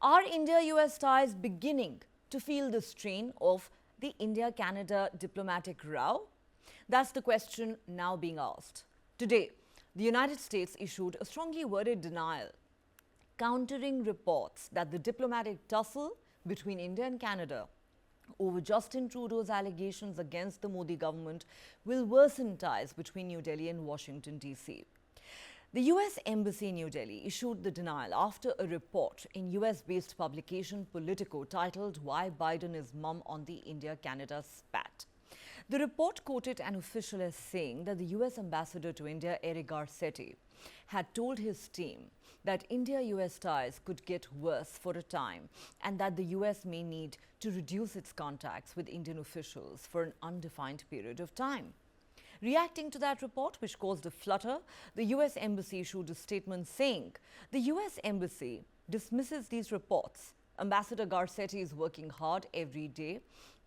Are India-US ties beginning to feel the strain of the India-Canada diplomatic row? That's the question now being asked. Today, the United States issued a strongly worded denial, countering reports that the diplomatic tussle between India and Canada over Justin Trudeau's allegations against the Modi government will worsen ties between New Delhi and Washington, D.C. The U.S. Embassy in New Delhi issued the denial after a report in U.S.-based publication Politico titled "Why Biden is Mum on the India-Canada Spat." The report quoted an official as saying that the U.S. ambassador to India, Eric Garcetti, had told his team that India-U.S. ties could get worse for a time and that the U.S. may need to reduce its contacts with Indian officials for an undefined period of time. Reacting to that report, which caused a flutter, the U.S. Embassy issued a statement saying the U.S. Embassy dismisses these reports. Ambassador Garcetti is working hard every day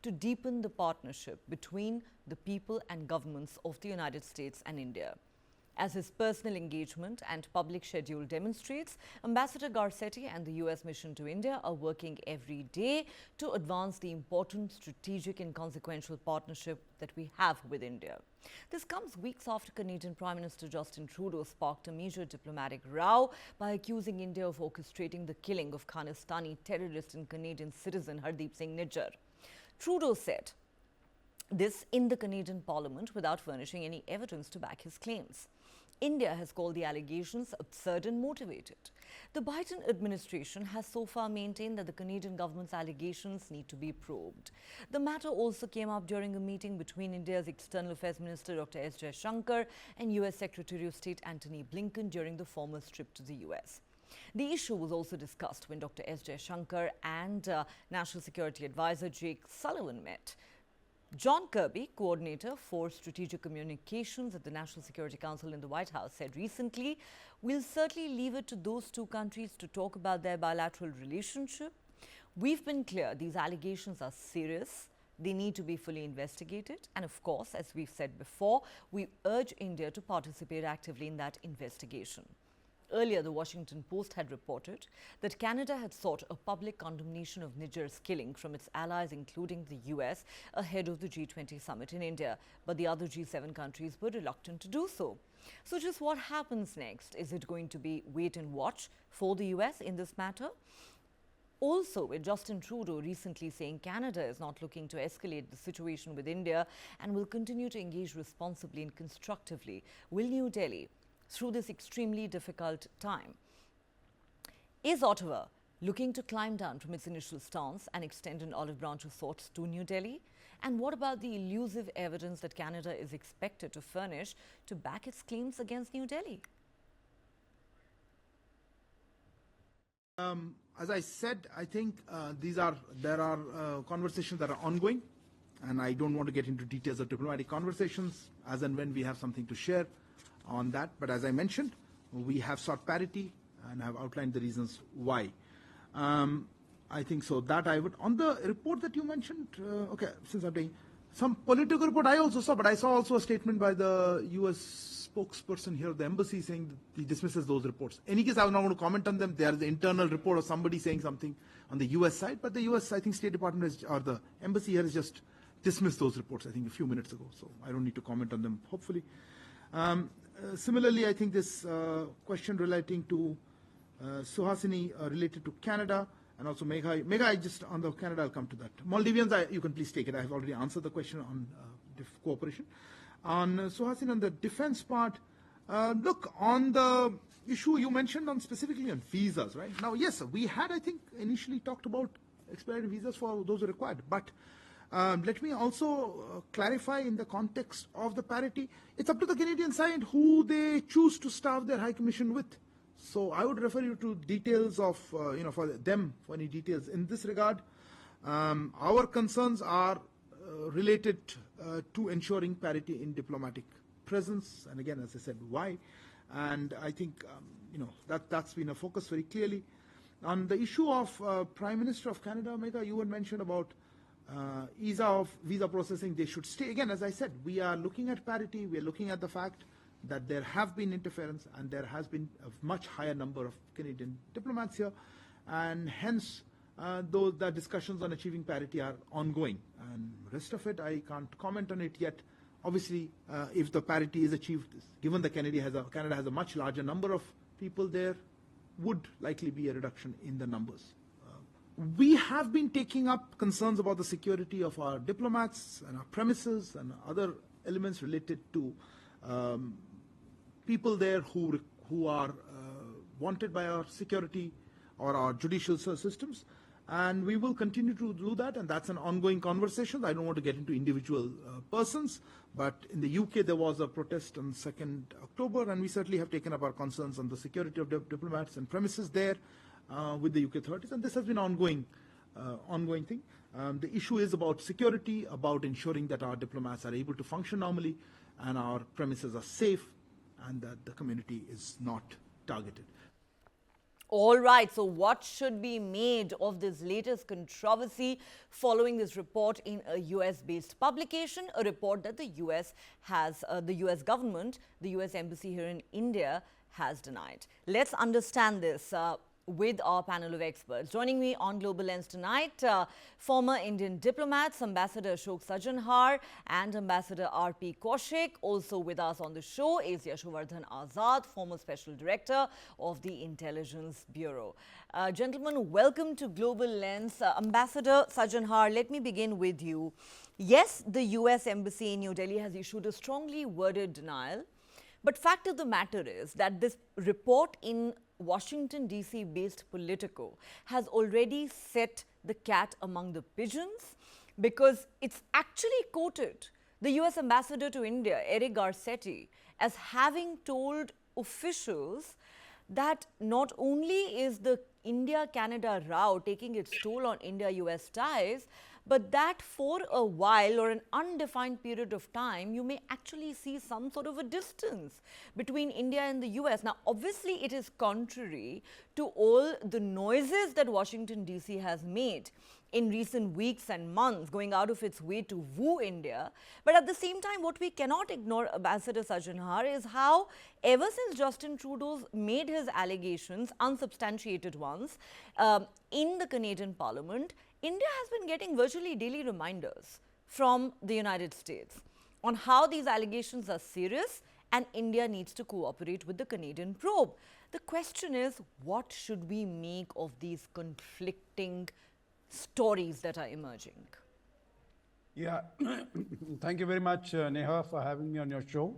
to deepen the partnership between the people and governments of the United States and India. As his personal engagement and public schedule demonstrates, Ambassador Garcetti and the U.S. mission to India are working every day to advance the important strategic and consequential partnership that we have with India. This comes weeks after Canadian Prime Minister Justin Trudeau sparked a major diplomatic row by accusing India of orchestrating the killing of Khanistani terrorist and Canadian citizen Hardeep Singh Nijjar. Trudeau said this in the Canadian Parliament without furnishing any evidence to back his claims. India has called the allegations absurd and motivated. The Biden administration has so far maintained that the Canadian government's allegations need to be probed. The matter also came up during a meeting between India's External Affairs Minister Dr. S. Jaishankar and U.S. Secretary of State Antony Blinken during the former's trip to the U.S. The issue was also discussed when Dr. S. Jaishankar and National Security Advisor Jake Sullivan met. John Kirby, coordinator for strategic communications at the National Security Council in the White House, said recently, "We'll certainly leave it to those two countries to talk about their bilateral relationship. We've been clear these allegations are serious. They need to be fully investigated. And of course, as we've said before, we urge India to participate actively in that investigation." Earlier, the Washington Post had reported that Canada had sought a public condemnation of Nijjar's killing from its allies, including the U.S., ahead of the G20 summit in India. But the other G7 countries were reluctant to do so. So just what happens next? Is it going to be wait and watch for the U.S. in this matter? Also, with Justin Trudeau recently saying Canada is not looking to escalate the situation with India and will continue to engage responsibly and constructively, will New Delhi, through this extremely difficult time, is Ottawa looking to climb down from its initial stance and extend an olive branch of sorts to New Delhi? And what about the elusive evidence that Canada is expected to furnish to back its claims against New Delhi? As I said, I think there are conversations that are ongoing, and I don't want to get into details of diplomatic conversations as and when we have something to share on that. But as I mentioned, we have sought parity and have outlined the reasons why. I think so that I would, on the report that you mentioned, okay, since I'm doing some political report, I also saw, but I saw also a statement by the U.S. spokesperson here, the embassy, saying that he dismisses those reports. In any case, I was not going to comment on them. There is the internal report of somebody saying something on the U.S. side, but the U.S., I think, State Department or the embassy here has just dismissed those reports, I think, a few minutes ago. So I don't need to comment on them, hopefully. Similarly, I think this question relating to Suhasini related to Canada and also Megha, I just on the Canada, I'll come to that. Maldivians, you can please take it. I have already answered the question on cooperation. On Suhasini, on the defense part, look, on the issue you mentioned on specifically on visas, right? Now, yes, we had, I think, initially talked about expedited visas for those who are required, but let me also clarify in the context of the parity. It's up to the Canadian side who they choose to staff their High Commission with. So I would refer you to details of, for them, for any details in this regard. Our concerns are related to ensuring parity in diplomatic presence. And again, as I said, why? And I think, that's been a focus very clearly. On the issue of Prime Minister of Canada, Megha, you had mentioned about ease of visa processing, they should stay. Again, as I said, we are looking at parity. We are looking at the fact that there have been interference and there has been a much higher number of Canadian diplomats here. and hence those the discussions on achieving parity are ongoing. And rest of it, I can't comment on it yet. Obviously, if the parity is achieved, given that Canada has a much larger number of people there, would likely be a reduction in the numbers. We have been taking up concerns about the security of our diplomats and our premises and other elements related to people there who are wanted by our security or our judicial systems. And we will continue to do that, and that's an ongoing conversation. I don't want to get into individual persons, but in the UK there was a protest on 2nd October, and we certainly have taken up our concerns on the security of diplomats and premises there with the UK authorities, and this has been ongoing thing. The issue is about security, about ensuring that our diplomats are able to function normally, and our premises are safe, and that the community is not targeted. All right, so what should be made of this latest controversy following this report in a US-based publication, a report that the US has, the US government, the US embassy here in India has denied. Let's understand this with our panel of experts. Joining me on Global Lens tonight, former Indian diplomats, Ambassador Ashok Sajanhar and Ambassador R.P. Kaushik. Also with us on the show is Yashovardhan Azad, former Special Director of the Intelligence Bureau. Gentlemen, welcome to Global Lens. Ambassador Sajanhar, let me begin with you. Yes, the US Embassy in New Delhi has issued a strongly worded denial. But fact of the matter is that this report in Washington DC based Politico has already set the cat among the pigeons, because it's actually quoted the US Ambassador to India, Eric Garcetti, as having told officials that not only is the India-Canada row taking its toll on India-US ties, but that for a while or an undefined period of time, you may actually see some sort of a distance between India and the US. Now, obviously, it is contrary to all the noises that Washington DC has made in recent weeks and months, going out of its way to woo India. But at the same time, what we cannot ignore, Ambassador Sajanhar, is how ever since Justin Trudeau made his allegations, unsubstantiated ones, in the Canadian Parliament, India has been getting virtually daily reminders from the United States on how these allegations are serious and India needs to cooperate with the Canadian probe. The question is, what should we make of these conflicting stories that are emerging? Yeah, thank you very much, Neha, for having me on your show.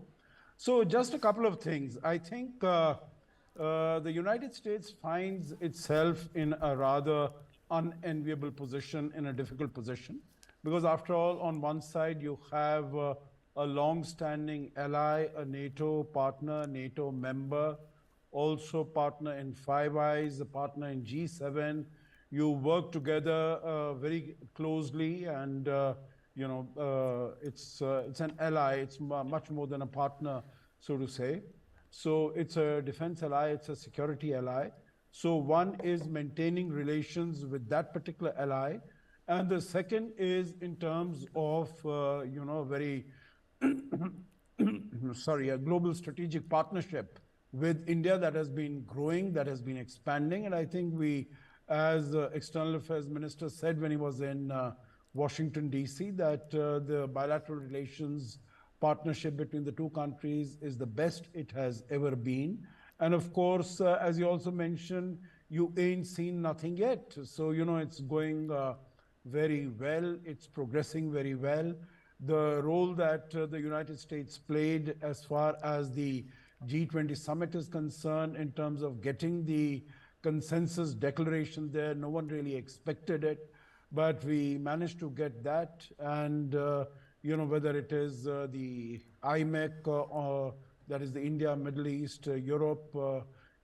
So just a couple of things. I think the United States finds itself in a rather unenviable position, in a difficult position, because after all, on one side, you have a long-standing ally, a NATO partner, NATO member, also partner in Five Eyes, a partner in G7. You work together very closely, and it's an ally. It's much more than a partner, so to say. So it's a defense ally, it's a security ally. So one is maintaining relations with that particular ally, and the second is in terms of very a global strategic partnership with India that has been growing, that has been expanding, and I think we, as the External Affairs Minister said when he was in Washington DC, that the bilateral relations partnership between the two countries is the best it has ever been. And of course, as you also mentioned, you ain't seen nothing yet. So, it's going very well. It's progressing very well. The role that the United States played as far as the G20 summit is concerned, in terms of getting the consensus declaration there, no one really expected it, but we managed to get that. And, whether it is the IMEC, that is the India, Middle East, Europe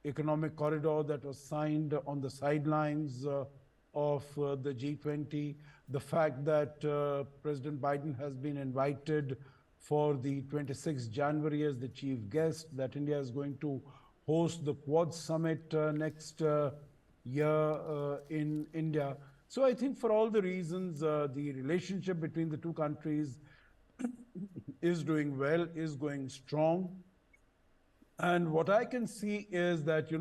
economic corridor that was signed on the sidelines of the G20. The fact that President Biden has been invited for the 26th January as the chief guest, that India is going to host the Quad Summit next year in India. So I think for all the reasons, the relationship between the two countries is doing well, is going strong. And what I can see is that,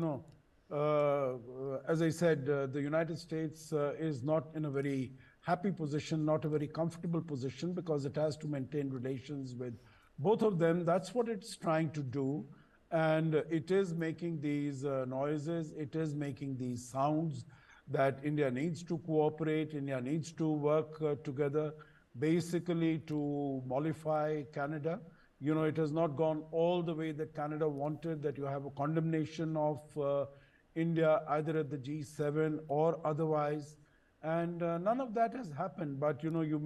as I said, the United States is not in a very happy position, not a very comfortable position, because it has to maintain relations with both of them. That's what it's trying to do. And it is making these noises, it is making these sounds that India needs to cooperate, India needs to work together, basically to mollify Canada. You know, it has not gone all the way that Canada wanted, that you have a condemnation of India either at the G7 or otherwise. And none of that has happened. But, you know, you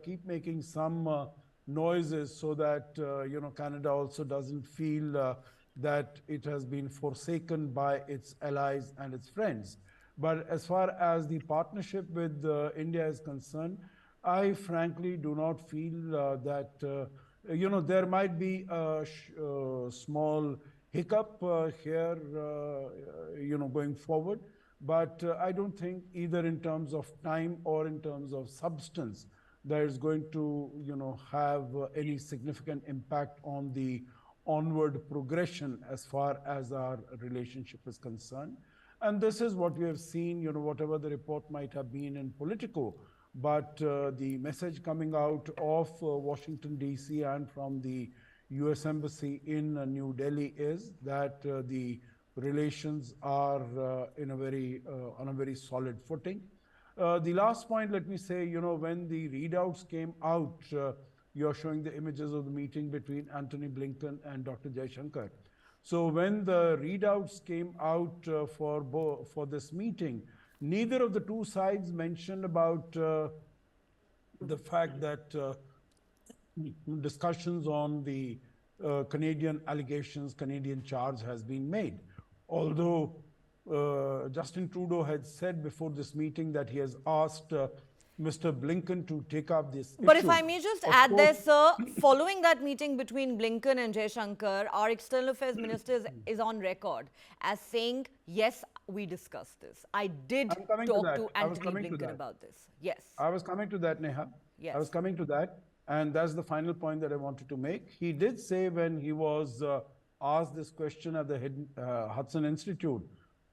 keep making some noises so that, you know, Canada also doesn't feel that it has been forsaken by its allies and its friends. But as far as the partnership with India is concerned, I frankly do not feel that, you know, there might be a small hiccup here, you know, going forward. But I don't think either in terms of time or in terms of substance that is going to, you know, have any significant impact on the onward progression as far as our relationship is concerned. And this is what we have seen, you know, whatever the report might have been in Politico, but the message coming out of Washington, D.C. and from the U.S. Embassy in New Delhi is that the relations are on a very solid footing. The last point, let me say, you know, when the readouts came out, you're showing the images of the meeting between Antony Blinken and Dr. Jaishankar. So when the readouts came out for this meeting, neither of the two sides mentioned about the fact that discussions on the Canadian allegations, Canadian charge has been made. Although Justin Trudeau had said before this meeting that he has asked Mr. Blinken to take up this But issue. if I may just add there, sir, following that meeting between Blinken and Jaishankar, our External Affairs Minister is on record as saying, yes, we discussed this. I did talk to Antony Blinken about this. Yes. I was coming to that, Neha. Yes. I was coming to that. And that's the final point that I wanted to make. He did say when he was asked this question at the Hudson Institute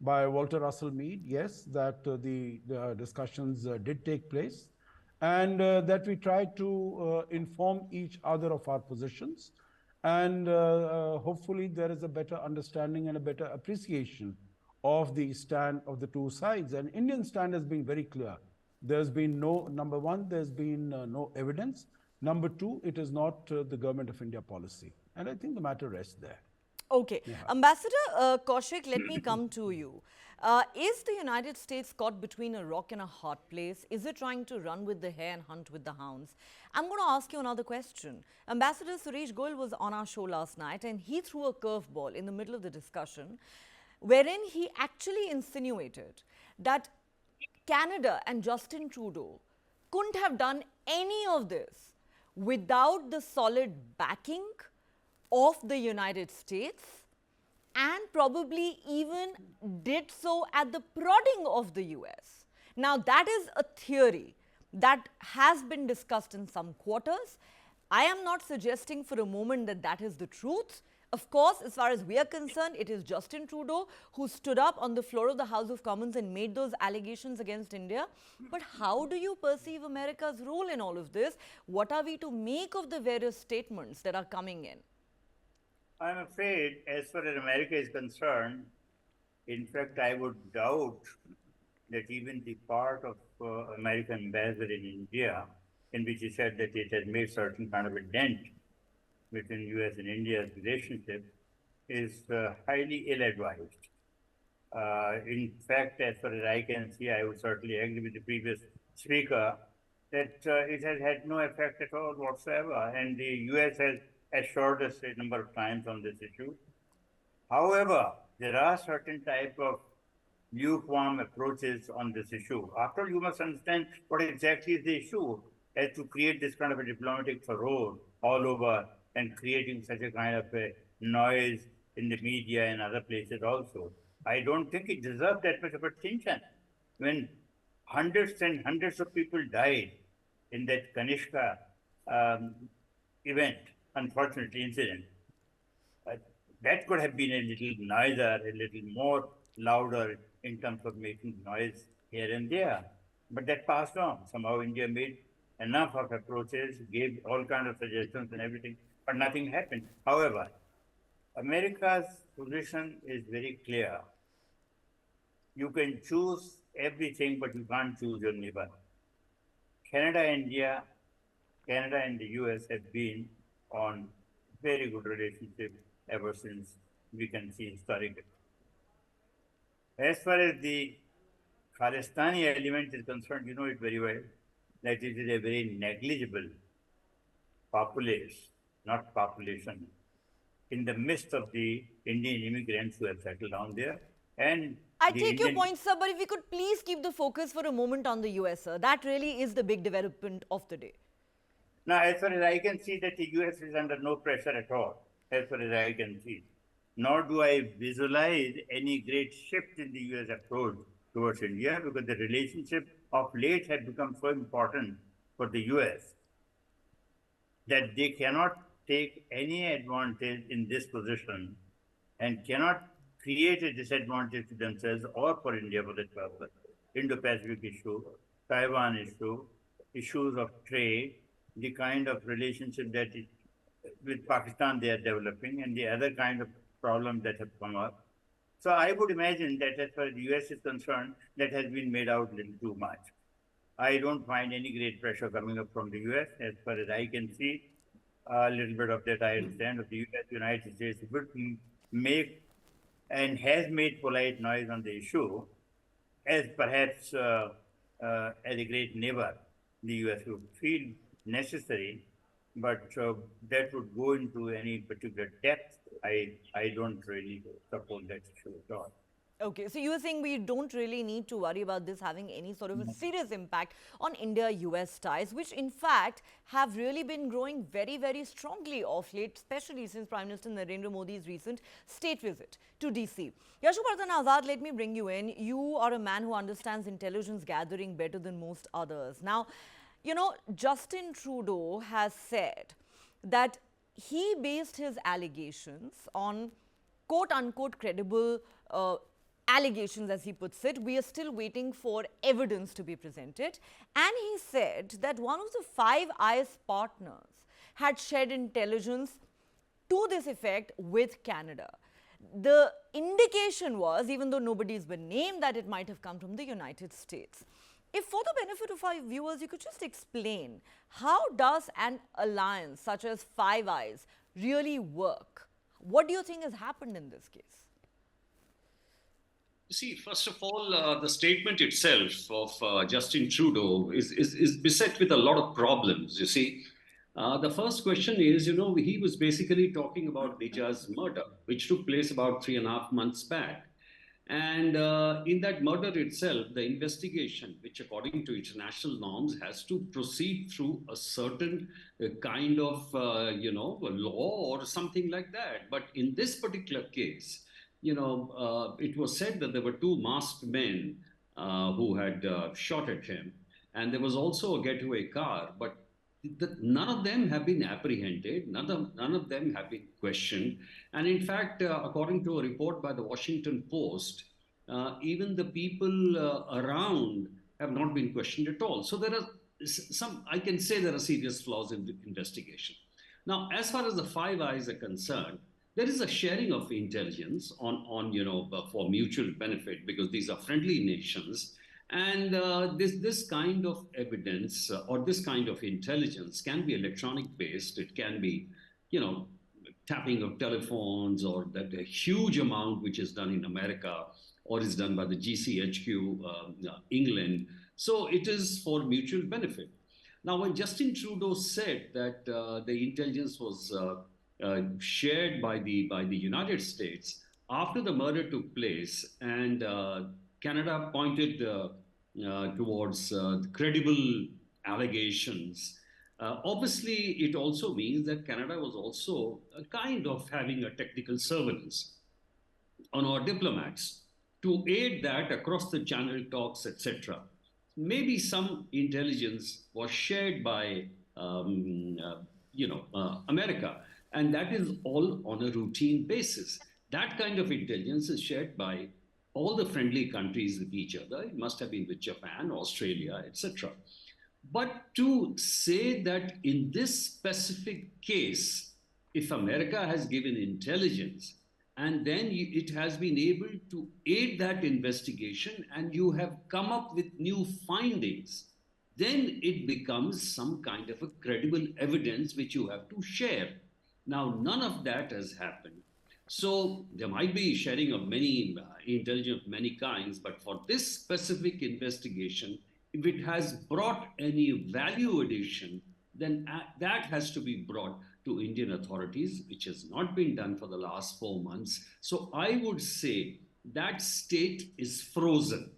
by Walter Russell Mead, yes, that the discussions did take place, and that we tried to inform each other of our positions. And hopefully there is a better understanding and a better appreciation of the stand of the two sides. And Indian stand has been very clear. There's been no, number one, there's been no evidence. Number two, it is not the Government of India policy. And I think the matter rests there. Okay. Yeah. Ambassador Kaushik, let me come to you. Is the United States caught between a rock and a hard place? Is it trying to run with the hare and hunt with the hounds? I'm going to ask you another question. Ambassador Suresh Goyal was on our show last night and he threw a curveball in the middle of the discussion wherein he actually insinuated that Canada and Justin Trudeau couldn't have done any of this without the solid backing of the United States, and probably even did so at the prodding of the US. Now, that is a theory that has been discussed in some quarters. I am not suggesting for a moment that that is the truth. Of course, as far as we are concerned, it is Justin Trudeau who stood up on the floor of the House of Commons and made those allegations against India. But how do you perceive America's role in all of this? What are we to make of the various statements that are coming in? I'm afraid, as far as America is concerned, in fact, I would doubt that even the part of American ambassador in India, in which he said that it has made certain kind of a dent between U.S. and India's relationship, is highly ill-advised. In fact, as far as I can see, I would certainly agree with the previous speaker that it has had no effect at all whatsoever, and the U.S. has assured us a number of times on this issue. However, there are certain type of lukewarm approaches on this issue. After all, you must understand what exactly is the issue, as to create this kind of a diplomatic furore all over and creating such a kind of a noise in the media and other places also. I don't think it deserves that much of attention. When hundreds and hundreds of people died in that Kanishka event, unfortunately incident, that could have been a little nicer, a little more louder in terms of making noise here and there. But that passed on. Somehow India made enough of approaches, gave all kinds of suggestions and everything, but nothing happened. However, America's position is very clear. You can choose everything, but you can't choose your neighbor. Canada, India, Canada and the U.S. have been on very good relationship ever since we can see historically. As far as the Khalistani element is concerned, you know it very well, that it is a very negligible populace, not population, in the midst of the Indian immigrants who have settled down there. And I the take your Indian, point, sir, but if we could please keep the focus for a moment on the US, sir. That really is the big development of the day. now, as far as I can see, that the U.S. is under no pressure at all, as far as I can see. Nor do I visualize any great shift in the U.S. approach towards India, because the relationship of late has become so important for the U.S. that they cannot take any advantage in this position and cannot create a disadvantage to themselves or for India for that purpose. Indo-Pacific issue, Taiwan issue, issues of trade, the kind of relationship that with Pakistan they are developing, and the other kind of problems that have come up. So I would imagine that as far as the US is concerned, that has been made out a little too much. I don't find any great pressure coming up from the US as far as I can see. A little bit of that I understand of the US, United States would make and has made polite noise on the issue, as perhaps as a great neighbor, the US would feel necessary, but that would go into any particular depth. I don't really support that issue at all. Okay, so you were saying we don't really need to worry about this having any sort of a serious impact on India-US ties, which in fact have really been growing very, very strongly of late, especially since Prime Minister Narendra Modi's recent state visit to DC. Yashupardhan Azad, let me bring you in. You are a man who understands intelligence gathering better than most others. Now, you know, Justin Trudeau has said that he based his allegations on quote-unquote credible allegations, as he puts it. We are still waiting for evidence to be presented. And he said that one of the Five Eyes partners had shared intelligence to this effect with Canada. The indication was, even though nobody's been named, that it might have come from the United States. If for the benefit of our viewers, you could just explain, how does an alliance such as Five Eyes really work? What do you think has happened in this case? See, first of all, the statement itself of Justin Trudeau is beset with a lot of problems, you see. The first question is, he was basically talking about Nija's murder, which took place about 3.5 months back. And in that murder itself, the investigation, which according to international norms has to proceed through a certain kind of, law or something like that. But in this particular case, it was said that there were two masked men who had shot at him. And there was also a getaway car, but none of them have been apprehended, none of them have been questioned. And in fact, according to a report by the Washington Post, even the people around have not been questioned at all. So there are I can say there are serious flaws in the investigation. Now, as far as the Five Eyes are concerned, there is a sharing of intelligence for mutual benefit, because these are friendly nations. And this kind of evidence or this kind of intelligence can be electronic based. It can be, tapping of telephones, or that a huge amount which is done in America or is done by the GCHQ, England. So it is for mutual benefit. Now, when Justin Trudeau said that the intelligence was shared by the United States after the murder took place, and Canada pointed towards credible allegations. Obviously, it also means that Canada was also kind of having a technical surveillance on our diplomats to aid that across the channel talks, etc. Maybe some intelligence was shared by America, and that is all on a routine basis. That kind of intelligence is shared by all the friendly countries with each other. It must have been with Japan, Australia, etc. But to say that in this specific case, if America has given intelligence and then it has been able to aid that investigation and you have come up with new findings, then it becomes some kind of a credible evidence which you have to share. Now, none of that has happened. So there might be sharing of many intelligence of many kinds, but for this specific investigation, if it has brought any value addition, then that has to be brought to Indian authorities, which has not been done for the last 4 months. So I would say that state is frozen.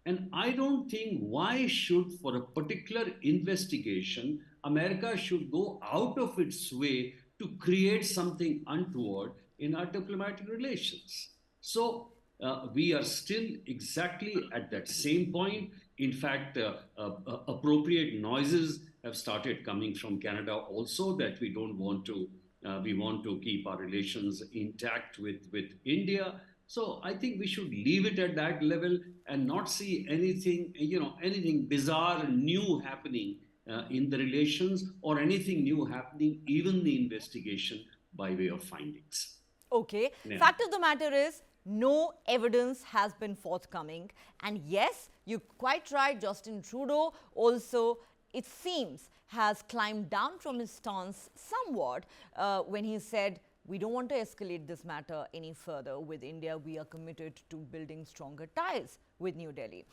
And I don't think why should, for a particular investigation, America should go out of its way to create something untoward in our diplomatic relations. So we are still exactly at that same point. In fact, appropriate noises have started coming from Canada also that we don't want to, we want to keep our relations intact with India. So I think we should leave it at that level and not see anything, anything bizarre, new happening in the relations or anything new happening, even the investigation by way of findings. Okay. Yeah. Fact of the matter is, no evidence has been forthcoming. And yes, you're quite right, Justin Trudeau also, it seems, has climbed down from his stance somewhat when he said, we don't want to escalate this matter any further with India. We are committed to building stronger ties with New Delhi.